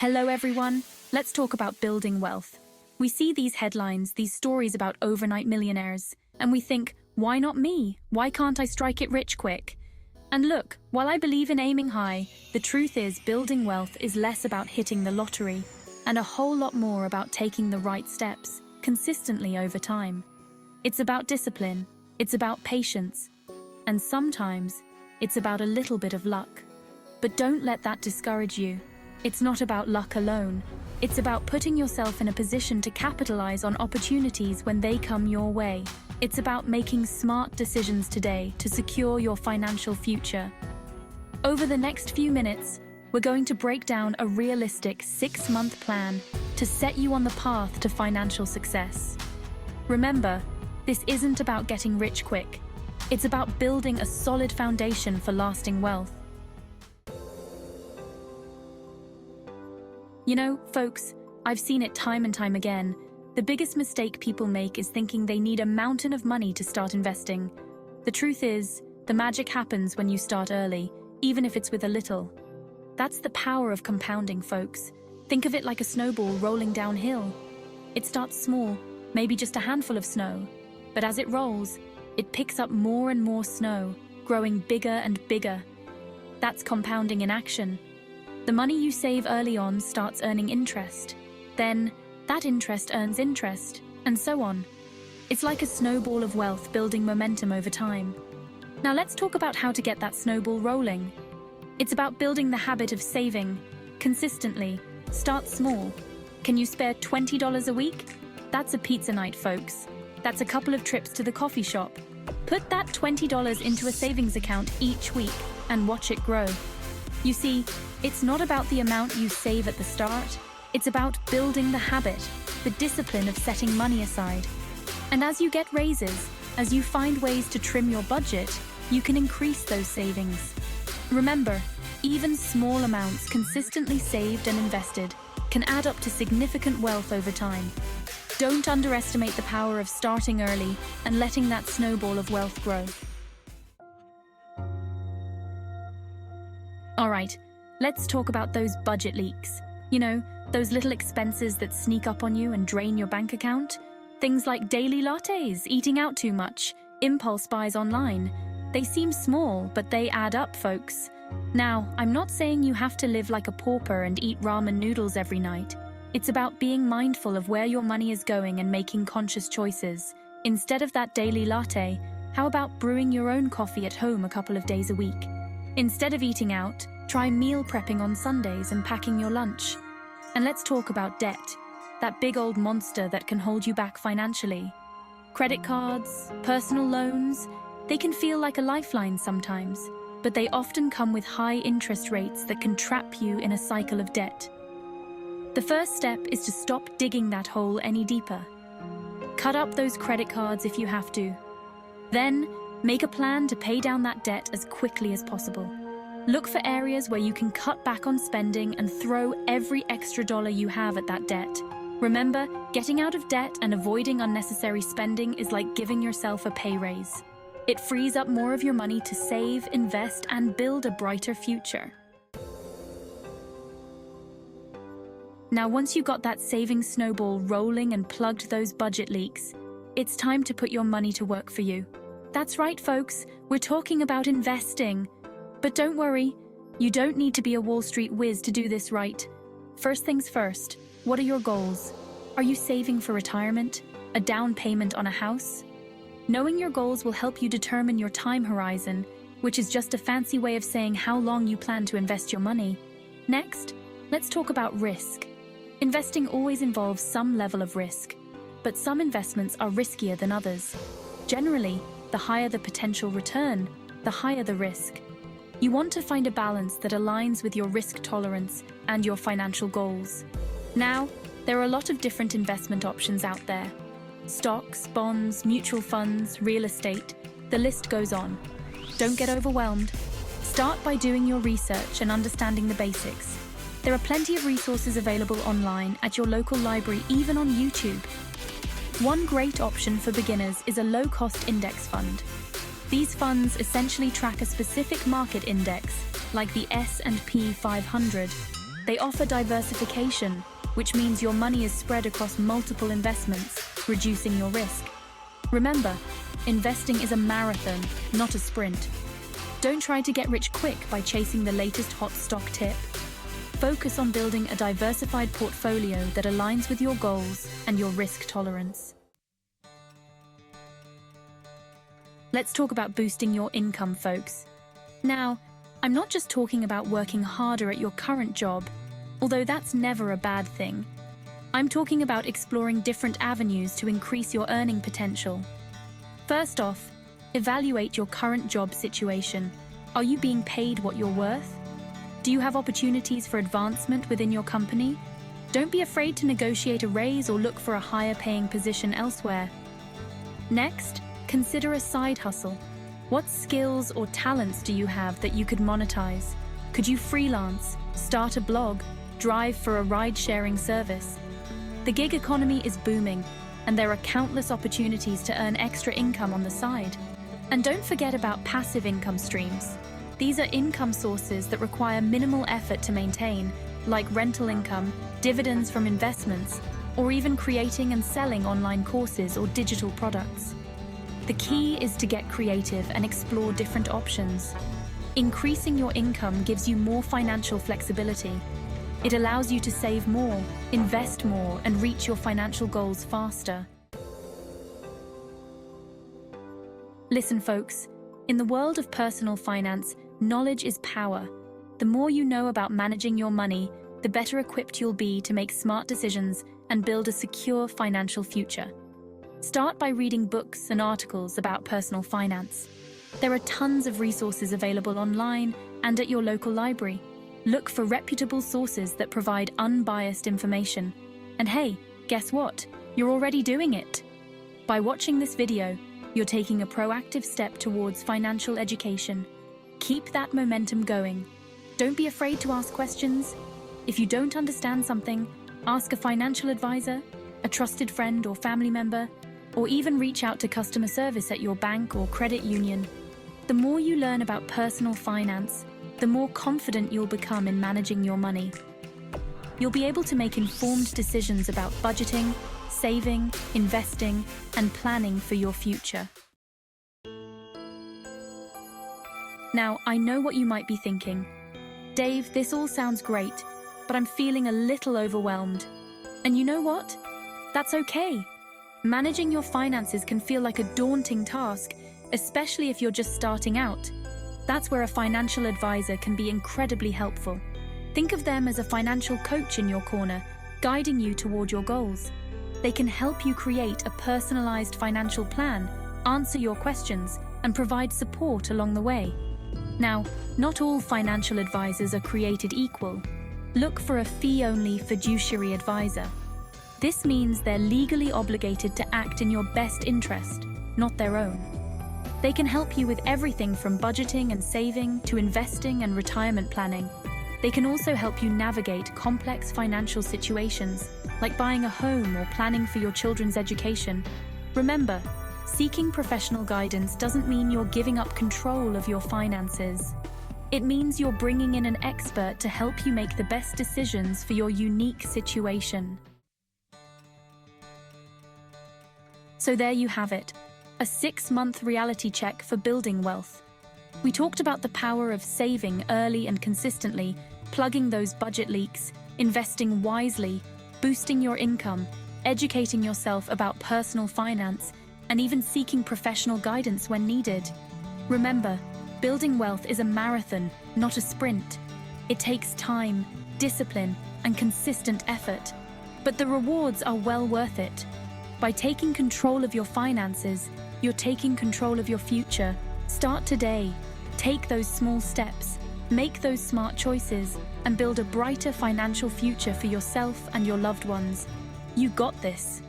Hello everyone, let's talk about building wealth. We see these headlines, these stories about overnight millionaires, and we think, why not me? Why can't I strike it rich quick? And look, while I believe in aiming high, the truth is building wealth is less about hitting the lottery and a whole lot more about taking the right steps consistently over time. It's about discipline, it's about patience, and sometimes it's about a little bit of luck. But don't let that discourage you. It's not about luck alone. It's about putting yourself in a position to capitalize on opportunities when they come your way. It's about making smart decisions today to secure your financial future. Over the next few minutes, we're going to break down a realistic 6-month plan to set you on the path to financial success. Remember, this isn't about getting rich quick. It's about building a solid foundation for lasting wealth. You know, folks, I've seen it time and time again. The biggest mistake people make is thinking they need a mountain of money to start investing. The truth is, the magic happens when you start early, even if it's with a little. That's the power of compounding, folks. Think of it like a snowball rolling downhill. It starts small, maybe just a handful of snow. But as it rolls, it picks up more and more snow, growing bigger and bigger. That's compounding in action. The money you save early on starts earning interest. Then, that interest earns interest, and so on. It's like a snowball of wealth building momentum over time. Now let's talk about how to get that snowball rolling. It's about building the habit of saving. Consistently. Start small. Can you spare $20 a week? That's a pizza night, folks. That's a couple of trips to the coffee shop. Put that $20 into a savings account each week and watch it grow. You see, it's not about the amount you save at the start. It's about building the habit, the discipline of setting money aside. And as you get raises, as you find ways to trim your budget, you can increase those savings. Remember, even small amounts consistently saved and invested can add up to significant wealth over time. Don't underestimate the power of starting early and letting that snowball of wealth grow. Alright, let's talk about those budget leaks. You know, those little expenses that sneak up on you and drain your bank account. Things like daily lattes, eating out too much, impulse buys online. They seem small, but they add up, folks. Now, I'm not saying you have to live like a pauper and eat ramen noodles every night. It's about being mindful of where your money is going and making conscious choices. Instead of that daily latte, how about brewing your own coffee at home a couple of days a week? Instead of eating out, try meal prepping on Sundays and packing your lunch. And let's talk about debt, that big old monster that can hold you back financially. Credit cards, personal loans, they can feel like a lifeline sometimes, but they often come with high interest rates that can trap you in a cycle of debt. The first step is to stop digging that hole any deeper. Cut up those credit cards if you have to. Then, make a plan to pay down that debt as quickly as possible. Look for areas where you can cut back on spending and throw every extra dollar you have at that debt. Remember, getting out of debt and avoiding unnecessary spending is like giving yourself a pay raise. It frees up more of your money to save, invest, and build a brighter future. Now, once you got that savings snowball rolling and plugged those budget leaks, it's time to put your money to work for you. That's right, folks, we're talking about investing. But don't worry, you don't need to be a Wall Street whiz to do this right. First things first, what are your goals? Are you saving for retirement? A down payment on a house? Knowing your goals will help you determine your time horizon, which is just a fancy way of saying how long you plan to invest your money. Next, let's talk about risk. Investing always involves some level of risk, but some investments are riskier than others. Generally, the higher the potential return, the higher the risk. You want to find a balance that aligns with your risk tolerance and your financial goals. Now, there are a lot of different investment options out there. Stocks, bonds, mutual funds, real estate, the list goes on. Don't get overwhelmed. Start by doing your research and understanding the basics. There are plenty of resources available online at your local library, even on YouTube. One great option for beginners is a low-cost index fund. These funds essentially track a specific market index, like the S&P 500. They offer diversification, which means your money is spread across multiple investments, reducing your risk. Remember, investing is a marathon, not a sprint. Don't try to get rich quick by chasing the latest hot stock tip. Focus on building a diversified portfolio that aligns with your goals and your risk tolerance. Let's talk about boosting your income, folks. Now, I'm not just talking about working harder at your current job, although that's never a bad thing. I'm talking about exploring different avenues to increase your earning potential. First off, evaluate your current job situation. Are you being paid what you're worth? Do you have opportunities for advancement within your company? Don't be afraid to negotiate a raise or look for a higher paying position elsewhere. Next, consider a side hustle. What skills or talents do you have that you could monetize? Could you freelance, start a blog, drive for a ride-sharing service? The gig economy is booming, and there are countless opportunities to earn extra income on the side. And don't forget about passive income streams. These are income sources that require minimal effort to maintain, like rental income, dividends from investments, or even creating and selling online courses or digital products. The key is to get creative and explore different options. Increasing your income gives you more financial flexibility. It allows you to save more, invest more, and reach your financial goals faster. Listen, folks, in the world of personal finance, knowledge is power. The more you know about managing your money, the better equipped you'll be to make smart decisions and build a secure financial future. Start by reading books and articles about personal finance. There are tons of resources available online and at your local library. Look for reputable sources that provide unbiased information. And hey, guess what? You're already doing it. By watching this video, you're taking a proactive step towards financial education. Keep that momentum going. Don't be afraid to ask questions. If you don't understand something, ask a financial advisor, a trusted friend or family member, or even reach out to customer service at your bank or credit union. The more you learn about personal finance, the more confident you'll become in managing your money. You'll be able to make informed decisions about budgeting, saving, investing, and planning for your future. Now, I know what you might be thinking. Dave, this all sounds great, but I'm feeling a little overwhelmed. And you know what? That's okay. Managing your finances can feel like a daunting task, especially if you're just starting out. That's where a financial advisor can be incredibly helpful. Think of them as a financial coach in your corner, guiding you toward your goals. They can help you create a personalized financial plan, answer your questions, and provide support along the way. Now, not all financial advisors are created equal. Look for a fee-only fiduciary advisor. This means they're legally obligated to act in your best interest, not their own. They can help you with everything from budgeting and saving to investing and retirement planning. They can also help you navigate complex financial situations, like buying a home or planning for your children's education. Remember, seeking professional guidance doesn't mean you're giving up control of your finances. It means you're bringing in an expert to help you make the best decisions for your unique situation. So there you have it, a 6-month reality check for building wealth. We talked about the power of saving early and consistently, plugging those budget leaks, investing wisely, boosting your income, educating yourself about personal finance, and even seeking professional guidance when needed. Remember, building wealth is a marathon, not a sprint. It takes time, discipline, and consistent effort. But the rewards are well worth it. By taking control of your finances, you're taking control of your future. Start today. Take those small steps, make those smart choices, and build a brighter financial future for yourself and your loved ones. You got this.